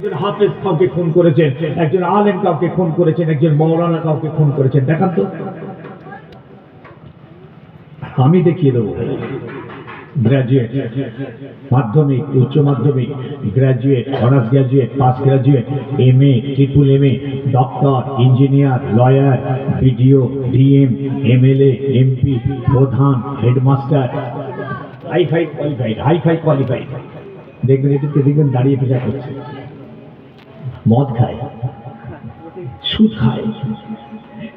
একজন হাফেজ কাউকে খুন করেছেন, একজন আলেম কাউকে খুন করেছেন, একজন মৌলানা কাউকে খুন করেছেন, দেখান তো। আমি দেখিয়ে দেবো। গ্রাজুয়েট, মাধ্যমিক, উচ্চ মাধ্যমিক, graduate, honours graduate, pass graduate, MA, triple MA, doctor, engineer, lawyer, BDO, DM, MLA, MP, প্রধান, হেডমাস্টার, হাইফাই কোয়ালিফাইড। দেখবেন এদেরকে দেখবেন দাঁড়িয়ে পূজা করছে, মদ খায়, সুদ খায়।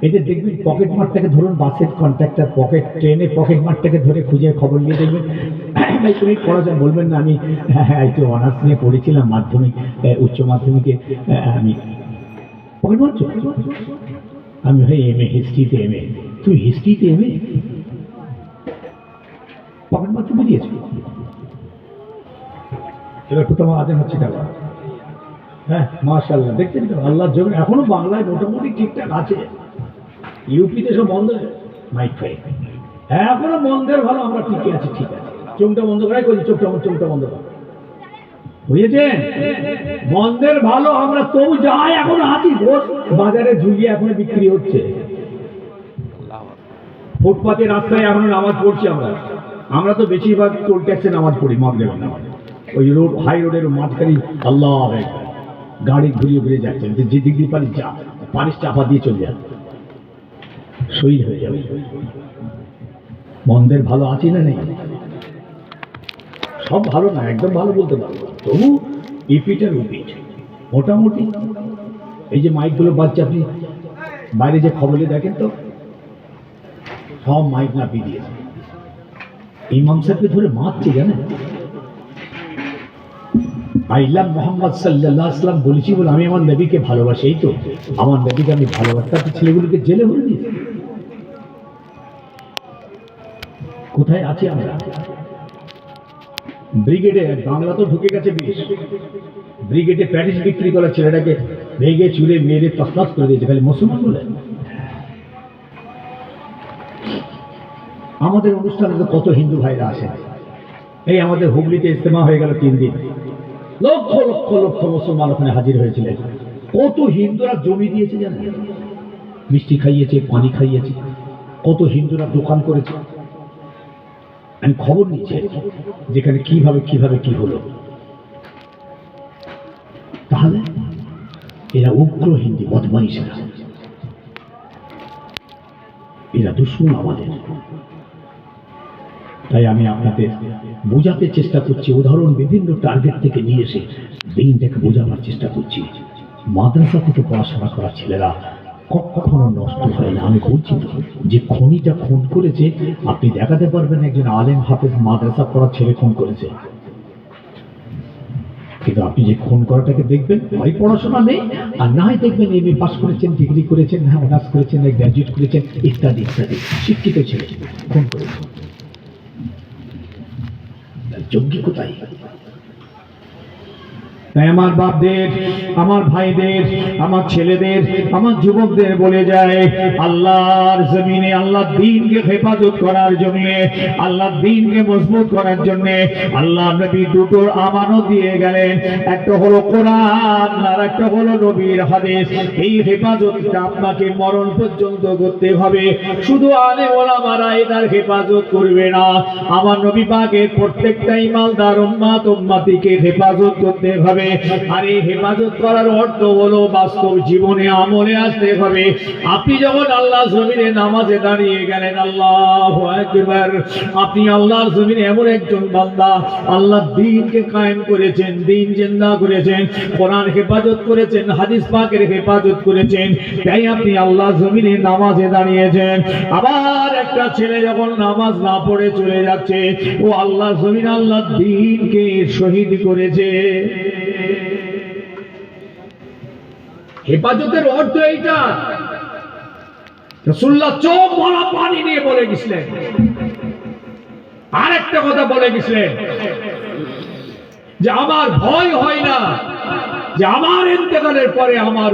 এদের দেখবেন পকেট মারটাকে ধরুন, বাসের কন্ট্রাক্টর, ট্রেনে পকেট মারটাকে ধরে খুঁজে খবর নিয়ে দেখবেন, ভাই তুমি পড়াশোনা বলবেন না, আমি একটু অনার্স নিয়ে পড়েছিলাম মাধ্যমিক, উচ্চ মাধ্যমিকে, আমি পকেট মারছো, আমি ভাই MA, হিস্ট্রিতে MA, তুই হিস্ট্রিতে MA, পকেট মারতে বেরিয়েছি। এবার কোথাও আদেন হচ্ছে টাকা। হ্যাঁ, মাশাআল্লাহ, দেখছেন তো আল্লাহর জন্য এখনো বাংলায় মোটামুটি ঠিকঠাক আছে। ইউপিতে সব বন্ধ হয়ে মাইক ফাই, এখনো মন্দের ভালো আমরা টিকে আছি, ঠিক আছে। চোখটা বন্ধ করাই করছি, চোখটা বন্ধ করা, বুঝেছেন? মন্দের ভালো আমরা তবু যাই, এখনো আছি, বাজারে ঝুলিয়ে এখনো বিক্রি হচ্ছে, ফুটপাতে রাস্তায় এখনো নামাজ পড়ছি আমরা তো বেশিরভাগ টোল ট্যাক্সে নামাজ পড়ি, মাগরিবের নামাজ, ওই রোড, হাই রোডের মাঝখানে আল্লাহ গাড়ি ঘুরিয়ে যাচ্ছেন, যে দিক দিয়ে পারিস চাপা দিয়ে চলে যাবে, শহীদ হয়ে যাবে। মন্দের ভালো আছি না নেই? সব ভালো না, একদম ভালো বলতে পারবো, তবু ইপিটার উপিট মোটামুটি। এই যে মাইকগুলো বাজছে, আপনি বাইরে যে খবরে দেখেন তো, সব মাইক না দিয়েছে, ইমাম সাহেবকে ধরে মারছে, জানেন? আইলাম মোহাম্মদ সাল্লাল্লাহু আলাইহি ওয়াসাল্লাম বলেছি বলে আমি আমার নবীকে ভালোবাসি, এই তো আমার নবীকে আমি ভালোবাসতাম, ছেলেগুলোকে জেলে ভরে দিয়েছি। কোথায় আছি আমরা? ব্রিগেডে, বাংলা তো ঢুকে গেছে বিষ, ব্রিগেডে প্যারিস বিক্রি করা ছেলেটাকে ভেঙে চুরে মেরে তসনস করে দিয়েছে, খালি মুসলমান বলে। আমাদের অনুষ্ঠানে তো কত হিন্দু ভাইরা আসে, এই আমাদের হুগলিতে ইজতেমা হয়ে গেল 3 দিন, লক্ষ লক্ষ লক্ষ মুসলমান ওখানে হাজির হয়েছিলেন। কত হিন্দুরা জমি দিয়েছে জানেন, মিষ্টি খাইয়েছে, পানি খাইয়েছে, কত হিন্দুরা দোকান করেছে। আমি খবর নিচ্ছি যেখানে কিভাবে কি হলো। তাহলে এরা উগ্র হিন্দু বদমাইশেরা, এরা দুশ্মন আমাদের। তাই আমি আপনাদের বোঝাতে চেষ্টা করছি, উদাহরণ বিভিন্ন টার্গেট থেকে নিয়ে এসে দিনটাকে বোঝাবার চেষ্টা করছি। মাদ্রাসা থেকে পড়াশোনা করা ছেলেরা কখনো নষ্ট হয় না। আমি বলছি তো, যে খনিটা খুন করেছে, আপনি দেখাতে পারবেন একজন আলেম হাফেজ মাদ্রাসা পড়া ছেলে খুন করেছে, কিন্তু আপনি যে খুন করাটাকে দেখবেন, হয় পড়াশোনা নেই, আর না হয় দেখবেন MA পাস করেছেন, ডিগ্রি করেছেন, হ্যাঁ অনার্স করেছেন, গ্র্যাজুয়েট করেছেন, ইত্যাদি ইত্যাদি, শিক্ষিত ছেলে খুন করেছে। যোগ্য কোথায়? তাই আমার বাপদের, আমার ভাইদের, আমার ছেলেদের, আমার যুবকদের বলে যায়, আল্লাহর জমিনে আল্লাহর দ্বীনকে হেফাজত করার জন্য, আল্লাহর দ্বীনকে মজবুত করার জন্য আল্লাহ নবী দুটোর আমানত দিয়ে গেলেন, একটা হলো কোরআন আর একটা হলো নবীর হাদিস। এই হেফাজতটা আপনাকে মরণ পর্যন্ত করতে হবে। শুধু আলেম ওলামারা এটার হেফাজত করবে না, আমার নবী পাকের প্রত্যেকটা ইমানদার উম্মতিকে হেফাজত করতে হবে। আর এই হেফাজত করার অর্থ হলো বাস্তব জীবনে আমলে আসতে হবে। আপনি যখন আল্লাহর জমিনে নামাজে দাঁড়িয়ে গেলেন, আল্লাহু আকবার, আপনি আল্লাহর জমিনে এমন একজন বান্দা, আল্লাহর দ্বীনকে কায়েম করেছেন, দ্বীন জিন্দা করেছেন, কোরআন হেফাজত করেছেন, হাদিস পাকের হেফাজত করেছেন, তাই আপনি আল্লাহর জমিনে নামাজে দাঁড়িয়েছেন। আবার একটা ছেলে যখন নামাজ না পড়ে চলে যাচ্ছে, ও আল্লাহর জমিনে আল্লাহর দ্বীনকে শহীদ করেছে। হেফাজতের অর্থ এইটা। রাসূলুল্লাহ চোখ ভরা পানি নিয়ে বলে গেছিলেন, আর একটা কথা বলে গেছিলেন, যে আমার ভয় হয় না যে আমার ইন্তেকালের পরে আমার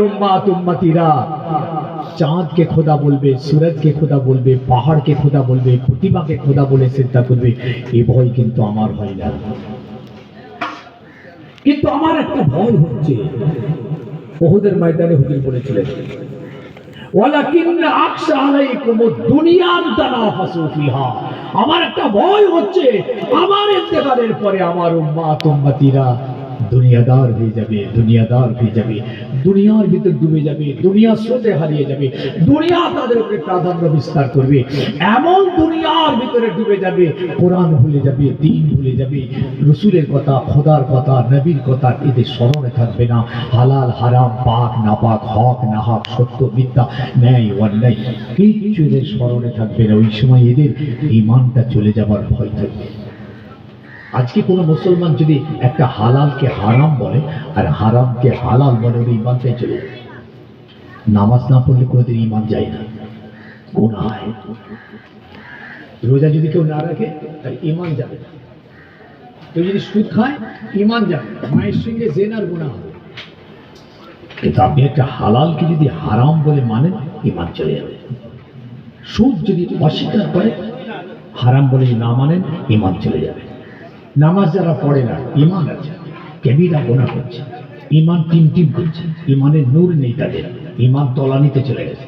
উম্মতিরা চাঁদকে খোদা বলবে, সূরজকে খোদা বলবে, পাহাড়কে খোদা বলবে, প্রতিমাকে খোদা বলে চিন্তা করবে, এই ভয় কিন্তু আমার হয় না। কিন্তু আমার একটা ভয় হচ্ছে, ওহুদের ময়দানে হুজুর বলেছিলেন ওয়ালাকিন্না আকশা আলাইকুমুদ দুনিয়া তানাফাসু ফিহা, আমার একটা ভয় হচ্ছে আমার ইন্তেকালের পরে আমার উম্মতিরা দুনিয়াদার হয়ে যাবে, দুনিয়াদার হয়ে যাবে, দুনিয়ার ভিতর ডুবে যাবে, দুনিয়ার স্রোতে হারিয়ে যাবে, দুনিয়া তাদের উপরে প্রাধান্য বিস্তার করবে, এমন দুনিয়ার ভিতরে ডুবে যাবে, কোরআন ভুলে যাবে, দ্বীন ভুলে যাবে, রসুলের কথা, খোদার কথা, নবীর কথা এদের স্মরণে থাকবে না। হালাল হারাম, পাক না পাক, হক না হক, সত্য মিথ্যা, ন্যায় অন্যায় কিচ্ছু এদের স্মরণে থাকবে না। ওই সময় এদের ঈমানটা চলে যাবার ভয় থাকবে। আজকে কোনো মুসলমান যদি একটা হালালকে হারাম বলে আর হারামকে হালাল বলে, ওর ঈমানটাই চলে যাবে। নামাজ না পড়লে কোনোদিন ঈমান যায় না, গুনাহ হয়। রোজা যদি কেউ না রাখে তাহলে ঈমান যাবে না। কেউ যদি সুদ খায় ঈমান যাবে, মায়ের সঙ্গে জেনার গুনাহ হবে। কিন্তু আপনি একটা হালালকে যদি হারাম বলে মানেন, ঈমান চলে যাবে। সুদ যদি অস্বীকার করে, হারাম বলে না মানেন, ঈমান চলে যাবে। নামাজ যারা পড়ে না, ঈমান আছে, কবিরা গুনাহ করছে, ঈমান টিম করছে, ঈমানের নূর নেই তাদের, ঈমান তলানিতে চলে গেছে।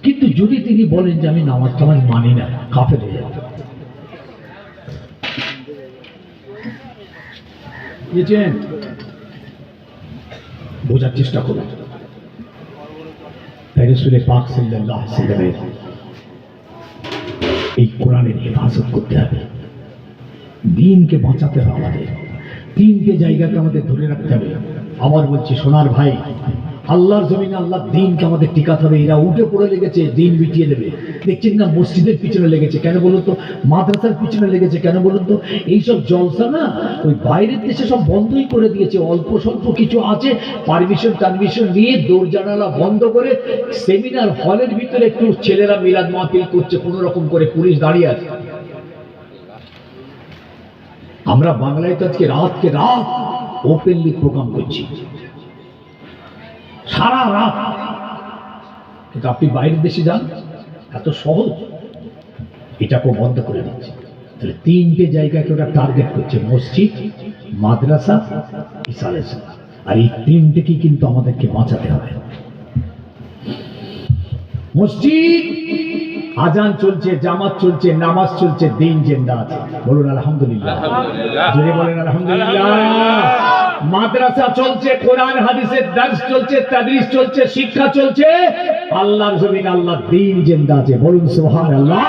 কিন্তু যদি তিনি বলেন যে আমি নামাজ টামাজ মানি না, কাফের হয়ে যাবে। বুঝছেন? বোঝার চেষ্টা করুন। রাসূল পাক সাল্লাল্লাহু আলাইহি ওয়াসাল্লামের এই কোরআনের হেফাজত করতে হবে, দ্বীনকে বাঁচাতে হবে, আমাদের তিনটে জায়গাকে আমাদের ধরে রাখতে হবে। আবার বলছি সোনার ভাই, আল্লাহর জমিনে আল্লাহর দ্বীনকে আমাদের টিকাতে হবে। এরা উঠে পড়ে লেগেছে দ্বীন মিটিয়ে দেবে। দেখছেন না, মসজিদের পিছনে লেগেছে কেন বলুন তো, মাদ্রাসার পিছনে লেগেছে কেন বলুন তো? এইসব জলসা না ওই বাইরের দেশে সব বন্ধই করে দিয়েছে। অল্প স্বল্প কিছু আছে, পারমিশন নিয়ে দৌড় জানালা বন্ধ করে সেমিনার হলের ভিতরে একটু ছেলেরা মিলাদ মাহফিল করছে কোনো রকম করে, পুলিশ দাঁড়িয়ে আছে। আমরা বাংলায় তো আজকে রাতকে রাত ওপেনলি প্রোগ্রাম করছি, সারা রাত। কিন্তু আপনি বাইরের দেশে যান, এত সহজ এটাকে বন্ধ করে দিচ্ছে। তাহলে তিনটে জায়গাকে ওরা টার্গেট করছে, মসজিদ, মাদ্রাসা, ইসালেসা। আর এই তিনটেকেই কিন্তু আমাদেরকে বাঁচাতে হবে। মসজিদ আজান চলছে, জামাত চলছে, নামাজ চলছে, দিন জিন্দা আছে। বলুন আলহামদুলিল্লাহ, জোরে বলেন আলহামদুলিল্লাহ। মাদ্রাসা চলছে, কোরআন হাদিসের দার্স চলছে, তাদরিস চলছে, শিক্ষা চলছে, আল্লাহর জমিনে আল্লাহর দিন জিন্দা আছে। বলুন সুবহানাল্লাহ।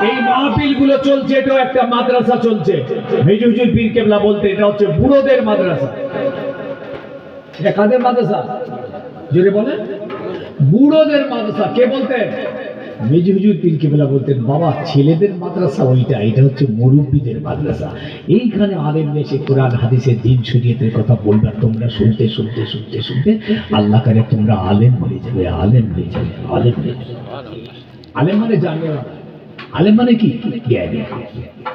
এই মাহফিল গুলো চলছে, এটাও একটা মাদ্রাসা চলছে। মেজর হুজুর পীর কেবলা বলতে এটা হচ্ছে বুড়োদের মাদ্রাসা। এটা কাদের মাদ্রাসা? জোরে বলেন, বুড়োদের মাদ্রাসা। কে বলতেন? মেজর হুজুর পীর কেবলা বলতেন, বাবা ছেলেদের মাদ্রাসা ওইটা, এটা হচ্ছে মুরব্বীদের মাদ্রাসা। এইখানে আলেম এসে কোরআন হাদিসের দিন শরীয়তের কথা বলবে, তোমরা শুনতে শুনতে শুনতে শুনতে আল্লাহ করে তোমরা আলেম হয়ে যাবে, আলেম হয়ে যাবে, আলেম হয়ে যাবে। আলেম মানে জানে না, আলেম মানে কি? জ্ঞানী।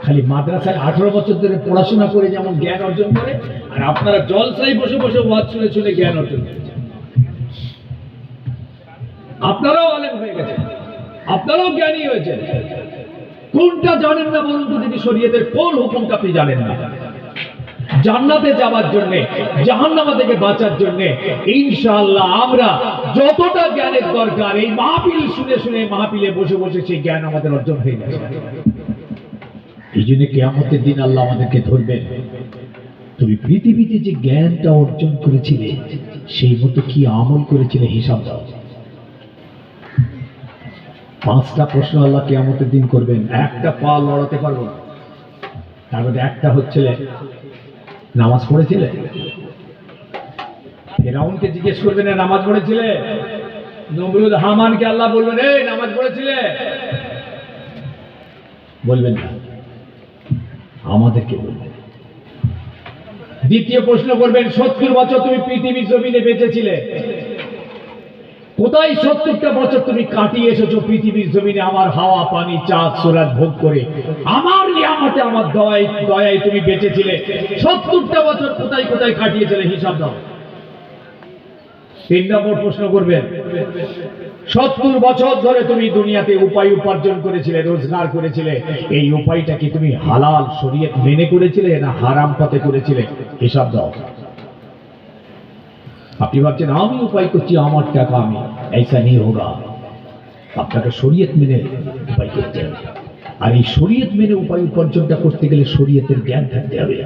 খালি মাদ্রাসায় 18 বছর ধরে পড়াশোনা করে যেমন জ্ঞান অর্জন করে, আর আপনারা জলসায় বসে বসে ওয়াজ শুনে শুনে জ্ঞান অর্জন করেছেন। আপনারাও আলেম হয়ে গেছেন, আপনারাও জ্ঞানী হয়েছেন। কোনটা জানেন না বলুন তো? যদি শরীয়তের কোন হুকুমটা আপনি জানেন না, জান্নাতে যাওয়ার জন্য, জাহান্নাম থেকে বাঁচার জন্য ইনশাআল্লাহ আমরা যতটা জ্ঞানের দরকার, এই মাহফিল শুনে শুনে, মাহফিলে বসে বসে সেই জ্ঞান আমাদের অর্জন হয়ে গেছে। এই জন্য কিয়ামতের দিন আল্লাহ আমাদেরকে ধরবেন, তুমি পৃথিবীতে যে জ্ঞানটা অর্জন করেছিলে সেই মতো কি আমল করেছিলে, হিসাব দাও। 5টা প্রশ্ন আল্লাহ কিয়ামতের দিন করবেন, একটা পা লড়াতে পারবো না। তার মধ্যে একটা হচ্ছে নামাজ পড়েছিলে? ফেরাউনকে জিজ্ঞেস করবেন নামাজ পড়েছিলে? নমরুদ হামানকে আল্লাহ বলবেন এই নামাজ পড়েছিলে? বলবেন না, আমাদেরকে বলবেন। দ্বিতীয় প্রশ্ন করবেন, 70 বছর তুমি পৃথিবীর জমিনে বেঁচেছিলে, কোথায় 70টা বছর তুমি কাটিয়ে এসেছো পৃথিবীর জমিনে আমার হাওয়া পানি চাঁদ সূরজ ভোগ করে, আমার নিয়ামতে আমার দয়ায় তুমি বেঁচেছিলে। 70টা বছর কোথায় কোথায় কাটিয়েছিলে, হিসাব দাও। 3 নম্বর প্রশ্ন করবেন, 70 বছর ধরে তুমি দুনিয়াতে উপায় উপার্জন করেছিলে, রোজগার করেছিলে, এই উপায়টা কি তুমি হালাল শরীয়ত মেনে করেছিলে না হারাম পথে করেছিলে, হিসাব দাও। আপনি ভাবছেন আমি উপায় করছি, আমার টাকা আমি, ऐसा नहीं होगा। আপনাকে শরীয়ত মেনে উপায় করতে হবে। আর এই শরীয়ত মেনে উপায় উপার্জনটা করতে গেলে শরীয়তের জ্ঞান থাকতে হবে,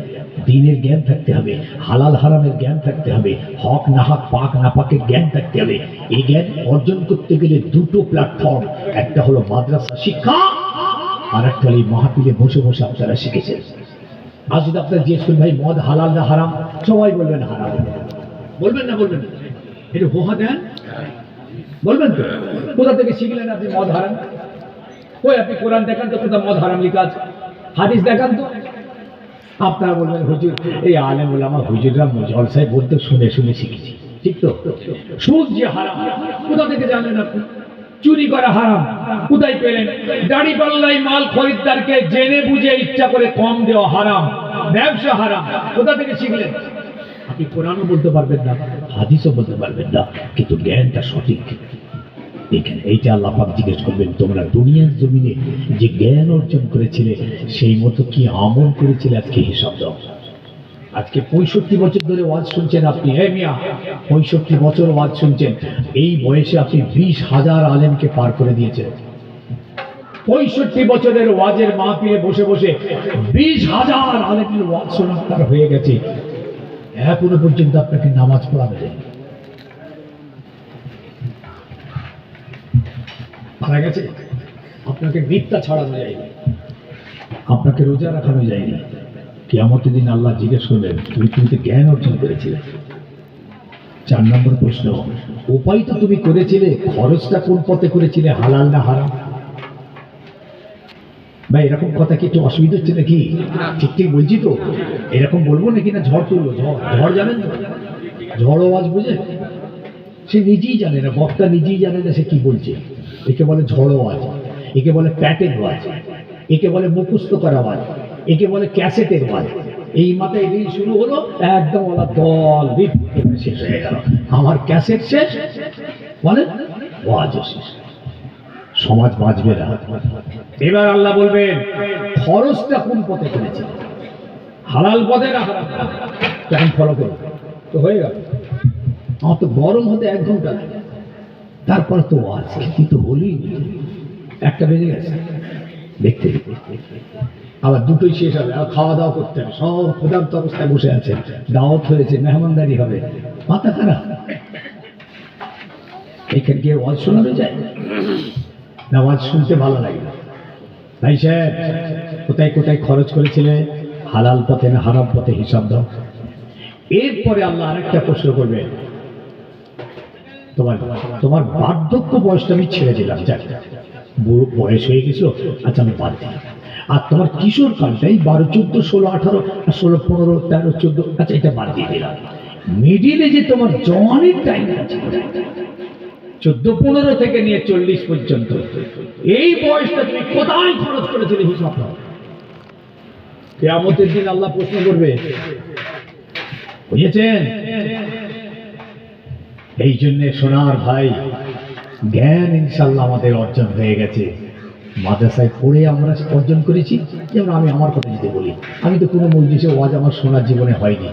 দ্বীনের জ্ঞান থাকতে হবে, হালাল হারামের জ্ঞান থাকতে হবে, হক নাহাক পাক নাপাকের জ্ঞান থাকতে হবে। এই জ্ঞান অর্জন করতে গেলে দুটো প্ল্যাটফর্ম, একটা হলো মাদ্রাসা শিক্ষা, আর একটা হলো এই মাহফিলে বসে বসে আপনারা শিখেছেন। আজ যদি আপনারা জিজ্ঞেস করেন ভাই মদ হালাল না হারাম, সবাই বলবেন হারাম। বলবেন না? বলবেন না? একটু হোহা দেন, বলবেন তো? কোথা থেকে শিখলেন আপনি মদ হারাম? ওই আপনি কোরআন দেখান তো, কোথাও মদ হারাম লেখা আছে? হাদিস দেখান তো। আপনারা বলবেন হুজুর, এই আলেম ওলামা হুজুররা জলসায় বলতে শুনে শুনে শিখেছি। ঠিক তো? সুদ যে হারাম, কোথা থেকে জানলেন আপনি? চুরি করা হারাম, কোথায় পেলেন? দাড়ি পাল্লাই মাল খরিদ্দারকে জেনে বুঝে ইচ্ছা করে কম দেওয়া হারাম, ব্যবসা হারাম, কোথা থেকে শিখলেন? আপনি কোরআনও বলতে পারবেন না, হাদিসও বলতে পারবেন না, কিন্তু জ্ঞানটা সঠিক। এখানে এইটা আল্লাহ পাক জিজ্ঞেস করবেন, তোমরা দুনিয়ার জমিনে যে জ্ঞান অর্জন করেছিলে সেই মতো কি আমল করেছিলে, আজকে হিসাব দাও। আজকে 65 বছর ধরে ওয়াজ শুনছেন আপনি, হ্যাঁ মিয়া 65 বছর ওয়াজ শুনছেন, এই বয়সে আপনি 20,000 আলেমকে পার করে দিয়েছেন। 65 বছরের ওয়াজের মাহফিলে বসে বসে 20,000 আলেমের ওয়াজ শোনা তার হয়ে গেছে, এখনো পর্যন্ত আপনাকে নামাজ পড়াবে যায়নি। মারা গেছে, আপনাকে মিথ্যা ছড়ানো যায়নি, আপনাকে রোজা রাখানো যায়নি। কিয়ামতের দিন আল্লাহ জিজ্ঞেস করবেন, তুমি তো জ্ঞান অর্জন করেছিলে। 4 নম্বর প্রশ্ন, উপায় তো তুমি করেছিলে, খরচটা কোন পথে করেছিলে, হালাল না হারাম? ভাই এরকম কথা কি একটু অসুবিধা হচ্ছে নাকি? ঠিক ঠিক বলছি তো? এরকম বলবো নাকি না ঝড় তুলবো? ঝড় জানেন তো? ঝড় আওয়াজ বুঝে? সে নিজেই জানে না, বক্তা নিজেই জানে না সে কি বলছে। একে বলে ঝড় আওয়াজ, একে বলে প্যাটের আওয়াজ, একে বলে মুখস্থ করা আওয়াজ, একে বলে ক্যাসেটের আওয়াজ। এই মাথায় রিল শুরু হলো, একদম ওরা দল শেষ হয়ে গেল। আমার ক্যাসেট শেষ, বলে ওয়াজও শেষ, সমাজ বাঁচবে না। এবার আল্লাহ বলবেন, খরচটা কোন পথে করেছে, হালাল পথে না হারাম পথে? তখন ফলো করো তো হয়ে গেল। আমার তো গরম হতে 1 ঘন্টা লাগে, তারপর তো ওয়াজ কিন্তু হলেই 1টা বেজে গেছে, দেখতে দেখতে আবার 2টোই শেষ হবে, আর খাওয়া দাওয়া করতে হবে, সব ক্ষুধার্ত অবস্থায় বসে আছে, দাওয়াত হয়েছে, মেহমানদারি হবে, মাথা খারাপ। এখানে গিয়ে ওয়াজ শোনানো যায় না? ওয়াজ শুনতে ভালো লাগে না। ভাই সাহেব, কোথায় কোথায় খরচ করেছিলে, হালাল পথে না হারাম পথে, হিসাব দাও। এরপরে আল্লাহ আরেকটা প্রশ্ন করবে, তোমার বার্ধক্য বয়সটা আমি ছেড়ে দিলাম, যাক বুড়ো বয়স হয়ে গেছিল, আচ্ছা আমি বাদ দিলাম। আর তোমার কিশোর কালটাই 12, 14, 16, 18, 16, 15, 13, 14, আচ্ছা এটা বাদ দিয়ে দিলাম। মিডিলে যে তোমার জওয়ানির টাইম আছে, 14, 15 থেকে নিয়ে 40 পর্যন্ত, এই বয়সটা তুমি কোথায় খরচ করেছিলে, হিসাব দাও। কিয়ামতের দিন আল্লাহ প্রশ্ন করবে, বুঝেছেন? এই জন্য সোনার ভাই, জ্ঞান ইনশাল্লাহ আমাদের অর্জন হয়ে গেছে। মাদ্রাসায় পড়ে আমরা অর্জন করেছি। যেমন আমি আমার কথা যদি বলি, আমি তো কোনো মজলিসে ওয়াজ আমার শোনার জীবনে হয়নি।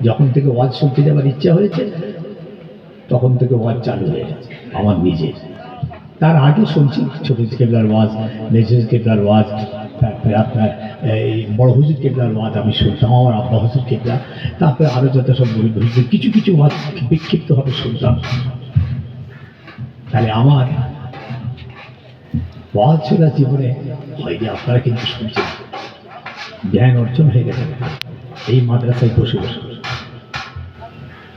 যখন থেকে ওয়াজ শুনতে যাওয়ার ইচ্ছা হয়েছে, তখন থেকে ওয়াজ চালু হয়ে গেছে আমার নিজের। তার আগে শুনছি ছোট কেবলার ওয়াজ, মেজর কেবলার ওয়াজ, তারপরে আপনার এই বড় হুজুর কেবলার ওয়াজ আমি শুনতাম, আমার আব্বা হুজুর কেবলা, তারপরে আরো যত সব হুজুর কিছু কিছু ওয়াজ বিক্ষিপ্তভাবে শুনতাম। তাহলে আমার ওয়াজ শোনা জীবনে হয়নি, আপনারা কিন্তু শুনছেন, জ্ঞান অর্জন হয়ে গেছে এই মাদ্রাসায় বসে বসে।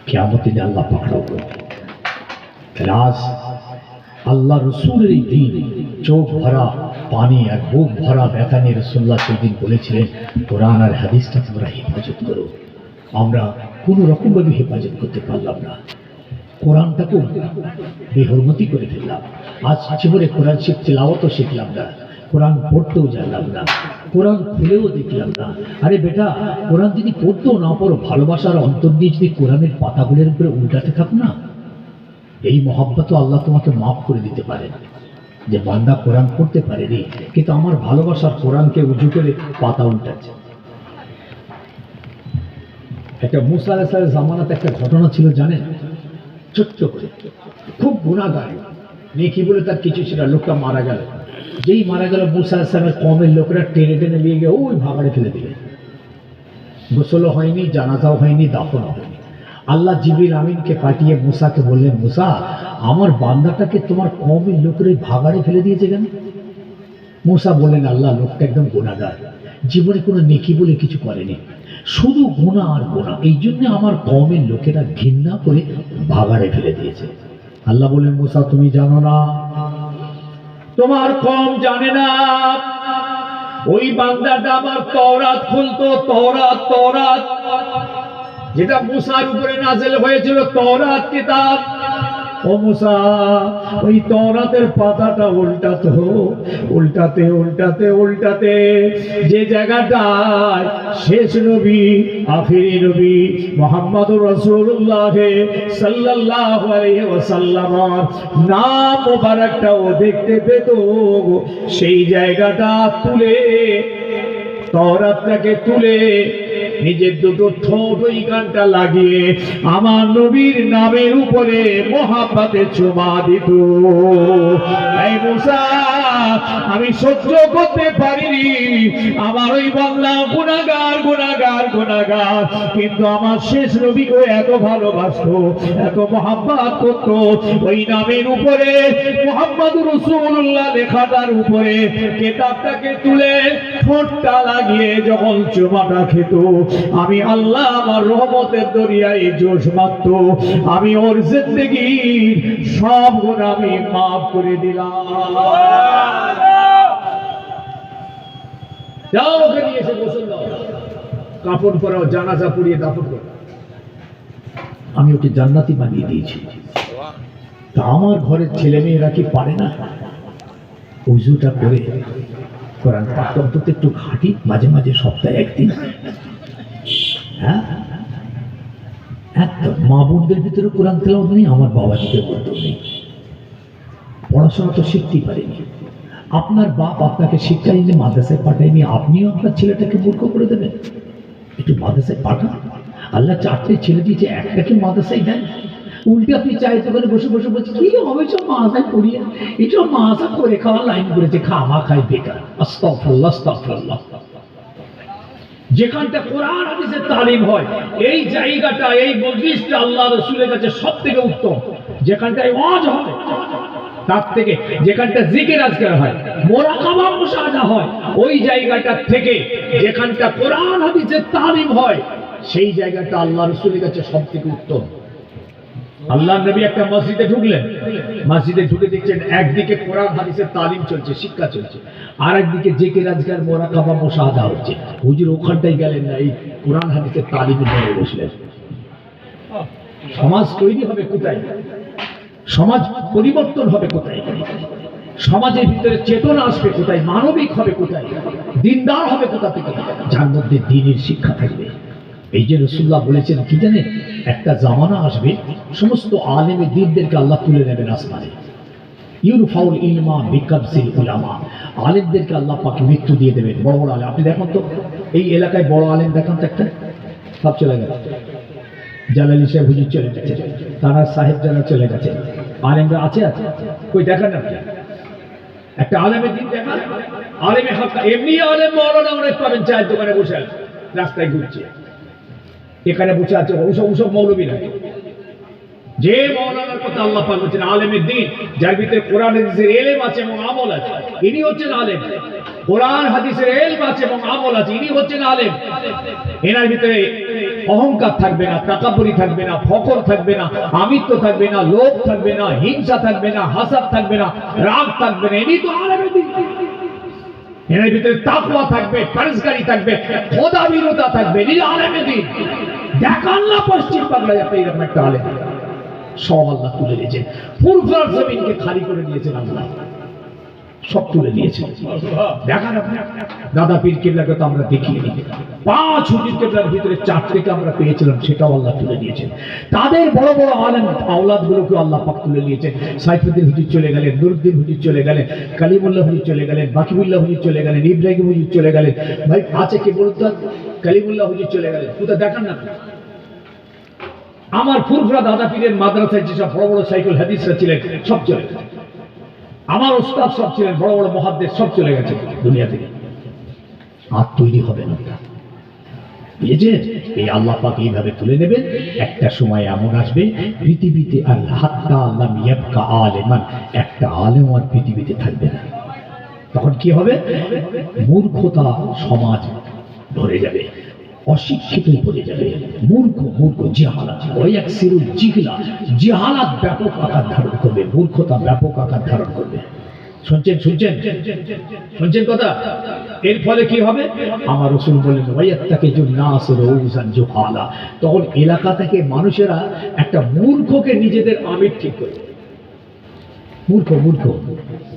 কিয়ামতের দিন আল্লাহ পাকড়াও করবে। তাহলে আজ আল্লাহ রসুলের এই দিন, চোখ ভরা পানি আর বুক ভরা ব্যথা নিয়ে রসুল্লাহ সেই দিন বলেছিলেন, কোরআন আর হাদিসটা তোমরা হেফাজত করো। আমরা কোনো রকমভাবে হেফাজত করতে পারলাম না, কোরআনটাকেও বেহরমতি করে ফেললাম। আজ জীবনে কোরআন তিলাওয়াতও শিখলাম না, কোরআন পড়তেও জানলাম না, কোরআন খুলেও দেখলাম না। আরে বেটা, কোরআন যদি পড়তেও না পারো, ভালোবাসার অন্তর দিয়ে যদি কোরআনের পাতাগুলোর উপরে উল্টাতে থাকো না, এই মহব্বত আল্লাহ তোমাকে মাফ করে দিতে পারেন। যে বান্দা কোরআন পড়তে পারেনি, কিন্তু আমার ভালোবাসার কোরআনকে উঁচু করে পাতা উল্টাচ্ছে। একটা মুসা আলাইহিস সালামের জামানাতে একটা ঘটনা ছিল জানেন? ছোট্ট করে, খুব গুণাগার, নেকি বলে তার কিছু ছিল না। লোকটা মারা গেল, যেই মারা গেল মুসা আলাইহিস কমের লোকেরা টেনে টেনে নিয়ে গিয়ে ওই ভাগাড়ে ফেলে দিলে। গোসলও হয়নি, জানাজাও হয়নি, দাফনও হয়নি। আল্লাহ জিবরিল আমিনকে পাঠিয়ে মুসাকে বললেন, মুসা, আমার বান্দাটাকে তোমার কমের লোকের ওই ভাগাড়ে ফেলে দিয়েছে কেন? মুসা বললেন, আল্লাহ, লোকটা একদম গুনাহগার, জীবনে কোনো নেকি বলে কিছু করেনি, শুধু গুনাহ আর গুনাহ, এই জন্য আমার কমের লোকেরা ঘৃণা করে ভাগাড়ে ফেলে দিয়েছে। আল্লাহ বললেন, মুসা, তুমি জানো না, তোমার কম জানে না, ওই বান্দাটা আমার তওরাত খুলতো, তওরাত যেটা মুসার উপরে নাযিল হয়েছিল, তওরাত কিতাব। ও মুসা, ওই তওরাতের পাতাটা উল্টাতে যে জায়গাটায় শেষ নবী, আখিরি নবী মুহাম্মদুর রাসূলুল্লাহ সাল্লাল্লাহু আলাইহি ওয়াসাল্লামের নাম মোবারকটাও দেখতে পেত, সেই জায়গাটা তুলে, তওরাতটাকে তুলে নিজের দুটো ঠোঁট ওই গানটা লাগিয়ে আমার নবীর নামের উপরে মহাব্বতে চুমা দিত। এই মুসা, আমি সহ্য করতে পারিনি, আমার ওই বাংলা গুনাহগার, কিন্তু আমার শেষ নবীকে এত ভালোবাসতো, এত মহাব্বত করত, ওই নামের উপরে মুহাম্মদুর রাসূলুল্লাহ লেখাটার উপরে কিতাবটাকে তুলে ঠোঁটটা লাগিয়ে যখন চুমাটা খেত, আমি আল্লাহ আমার রহমতের দরিয়ায় জোশ মারত, আমি ওর জিন্দেগীর সব গুনাহ আমি মাফ করে দিলাম। যাও, ওকে নিয়ে এসে গোসল দাও, কাপড় পরাও, জানাজা পরিয়ে দাফন করো। আমি ওকে জান্নাতি বানিয়ে দিয়েছি। তা আমার ঘরের ছেলে মেয়েরা কি পারে না উযুটা করে কোরআন পাঠ অন্তত একটু ঘাঁটি, মাঝে মাঝে সপ্তাহে একদিন? হ্যাঁ, একদম। মা বোনদের ভিতরে কোরআন তেলাওয়াত নেই, আমার বাবা দিকে বলতো নেই, পড়াশোনা তো শিখতেই পারেনি। আপনার বাপ আপনাকে শিক্ষা নিয়ে মাদ্রাসায় পাঠায়নি, আপনিও আপনার ছেলেটাকে মূর্খ করে দেবেন? একটু মাদ্রাসায় পাঠান। আল্লাহ 4টে ছেলে দিয়েছে, একটাকে মাদ্রাসায় দেন। উল্টে আপনি চাইতে করে বসে বসে বলছে, কি হবে সব মাদ্রাসায় পড়িয়ে, এটা মাদ্রাসা করে খাওয়া লাইন করেছে, খামা খায় বেকার। আস্তাগফিরুল্লাহ, আস্তাগফিরুল্লাহ। যেখানটা কোরআন হাদিসের তালিম হয়, এই জায়গাটা, এই মজলিসটা আল্লাহ রাসূলের কাছে সবথেকে উত্তম। যেখানটায় ওয়াজ হয় তার থেকে, যেখানটা জিকির আজকার হয়, মুরাকাবা মুশাহাদা হয়, ওই জায়গাটা থেকে যেখানটা কোরআন হাদিসের তালিম হয়, সেই জায়গাটা আল্লাহ রাসূলের কাছে সবথেকে উত্তম। আল্লাহ নবী একটা মসজিদে ঢুকলেন, মসজিদে ঢুকে দেখছেন একদিকে কোরআন হাদিসের তালিম চলছে, শিক্ষা চলছে, আর একদিকে জিকির আজকার মুরাকাবা মুশাহাদা হচ্ছে। হুজুর ওখানটাই গেলেন না, এই কোরআন হাদিসের তালিমে ধরে বসলেন। সমাজ তৈরি হবে কোথায়? সমাজ পরিবর্তন হবে কোথায়? সমাজের ভিতরে চেতনা আসবে কোথায়? মানবিক হবে কোথায়? দিনদার হবে কোথা থেকে? যার মধ্যে দ্বীনের শিক্ষা থাকবে। এই যে রাসূলুল্লাহ বলেছেন কি জানেন, একটা জামানা আসবে, সমস্ত আলেমে দ্বীনদেরকে আল্লাহ তুলে নেবেন আসমানে। ইউরফাউল ইলমা বিকাবসিল উলামা, আলেমদেরকে আল্লাহ পাক মৃত্যু দিয়ে দেবেন। বড় বড় আলেম, আপনি দেখুন তো এই এলাকায় বড় আলেম দেখান তো একটা, সব চলে গেল। জালালি সাহেব হুজুর চলে গেছে, তারা সাহেব যারা চলে গেছে, আলেমরা আছে কই দেখান না? একটা আলেমের দিন দেখান, আলেমে হক। এমনি আলেম মাওলানা অনেক পাবেন, চায়ের দোকানে বসে আছে, রাস্তায় ঘুরছে, এখানে বসে আছে, ওসব মৌলবী না। যে মাওলানার কথা আল্লাহ পাক বলেছেন আলেমের দিন, যার ভিতরে কোরআন হাদিসের ইলম আছে এবং আমল আছে, ইনি হচ্ছেন আলেম। কোরআন হাদিসের ইলম আছে এবং আমল আছে, ইনি হচ্ছেন আলেম। এনার ভিতরে অহংকার থাকবে না, তাকাব্বুরি থাকবে না, ফখর থাকবে না, আমিত্ব থাকবে না, লোভ থাকবে না, হিংসা থাকবে না, হাসাদ থাকবে না, রাগ থাকবে না, ইনি তো আলেমের দিন। এর ভিতরে তাকওয়া থাকবে, পরহেজগারি থাকবে, খোদাভীরতা থাকবে, ইনি আলেমের দিন। দেখান না পশ্চিম বাংলায় আপনি এরকম একটা আলেম, সব আল্লাহ তুলে দিয়েছেন। ফুরফুরার জমিনকে খালি করে দিয়েছেন আল্লাহ, সব তুলে দিয়েছেন। দেখান আপনি, দাদা পীর কেবলাকে তো আমরা দেখিয়ে নিই, 5 হুজুর কেবলার ভিতরে 4টেকে আমরা পেয়েছিলাম, সেটাও আল্লাহ তুলে দিয়েছেন। তাদের বড় বড় আলেম আওলাদ গুলোকে আল্লাহ পাক তুলে দিয়েছেন। সাইফুদ্দিন হুজুর চলে গেলেন, নুরুদ্দিন হুজুর চলে গেলেন, কালিমুল্লাহ হুজুর চলে গেলেন, বাকিবুল্লাহ হুজুর চলে গেলেন, ইব্রাহিম হুজুর চলে গেলেন। ভাই আছে কে বলুন তো? কালিমুল্লাহ হুজুর চলে গেলেন, কোথায় দেখান না? আমার ফুরফুরা দাদা পীরের মাদ্রাসায় যেসব বড় বড় সাইকেল হাদিসরা ছিলেন সব চলে গেছে। আমার ওস্তাদ সব ছিলেন বড় বড় মহাদ্দেশ সব চলে গেছে দুনিয়া থেকে। আর তৈরি হবে না। বুঝেছেন? এই আল্লাহ পাক এইভাবে তুলে নেবেন। একটা সময় এমন আসবে পৃথিবীতে আর হাত্তা লাম ইয়াবকা আলেমান, একটা আলেম আর পৃথিবীতে থাকবে না। তখন কি হবে? মূর্খতা সমাজ ভরে যাবে, অশিক্ষিতই ভরে যাবে, মূর্খ মূর্খ জিহালাত ওয়ায়াকসিরুল জিহলা, জিহালাত ব্যাপক আকার ধারণ করবে, মূর্খতা ব্যাপক আকার ধারণ করবে। শুনছেন শুনছেন শুনছেন কথা? এর ফলে কি হবে? আমার রাসূল বললেন ওয়ায়াত্তাকিজুন নাস রউসান জুহালা, তখন এলাকা থেকে মানুষেরা একটা মূর্খকে নিজেদের আমির ঠিক করে। মূর্খ মূর্খ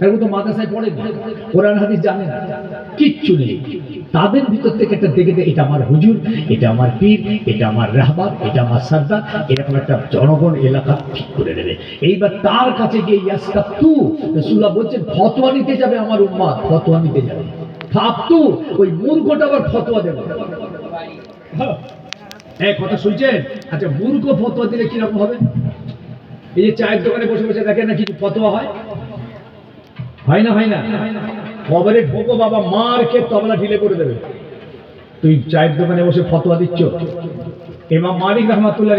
এরকম তো মাদ্রাসায় পড়ে না, কোরআন হাদিস জানে না, কিচ্ছু নেই। তাদের ভিতর থেকে একটা দেখে দেয় এটা আমার হুজুর, এটা আমার পীর, এটা আমার রাহবার, এটা আমার সরদার, এরকম একটা জনগণ এলাকা ঠিক করে দেবে। এইবার তার কাছে গিয়ে ইয়াস্তাফতু, রাসূলুল্লাহ বলছেন ফতোয়া নিতে যাবে আমার উম্মত, ফতোয়া নিতে যাবে। ফাতু, ওই মূর্খটা আবার ফতোয়া দেবে। এই কথা শুনছেন? আচ্ছা, মূর্খ ফতোয়া দিলে কিরকম হবে? এই যে চায়ের দোকানে বসে বসে দেখেন না কিছু ফতোয়া হয়, হয় না হয় না? খবরে ঢোকো বাবা, মার খেয়ে তবলা ঢিলে করে দেবে। তুই চায়ের দোকানে বসে ফতোয়া দিচ্ছ। ইমাম মালিক রাহমাতুল্লাহ